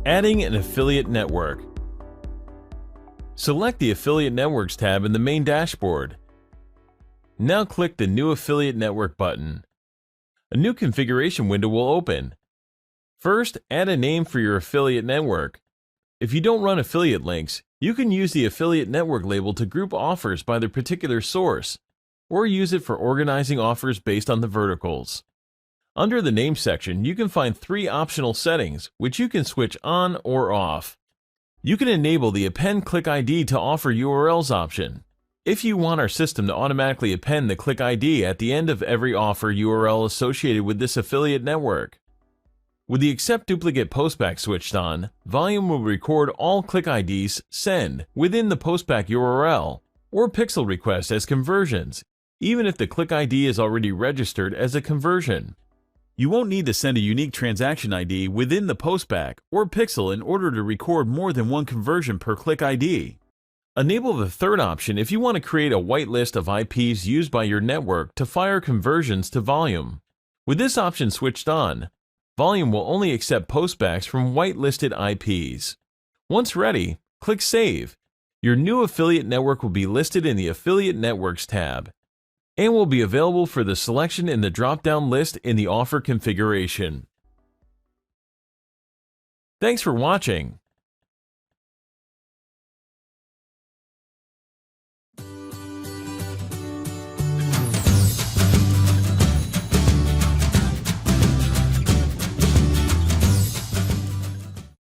Adding an affiliate network. Select the Affiliate Networks tab in the main dashboard. Now click the New Affiliate Network button. A new configuration window will open. First, add a name for your affiliate network. If you don't run affiliate links, you can use the affiliate network label to group offers by their particular source, or use it for organizing offers based on the verticals. Under the name section, you can find 3 optional settings, which you can switch on or off. You can enable the Append Click ID to Offer URLs option. If you want our system to automatically append the click ID at the end of every offer URL associated with this affiliate network. With the Accept Duplicate Postback switched on, Volume will record all click IDs send within the postback URL or pixel request as conversions, even if the click ID is already registered as a conversion. You won't need to send a unique transaction ID within the postback or pixel in order to record more than one conversion per click ID. Enable the third option if you want to create a whitelist of IPs used by your network to fire conversions to Volume. With this option switched on, Volume will only accept postbacks from whitelisted IPs. Once ready, click Save. Your new affiliate network will be listed in the Affiliate Networks tab and will be available for the selection in the drop-down list in the offer configuration. Thanks for watching.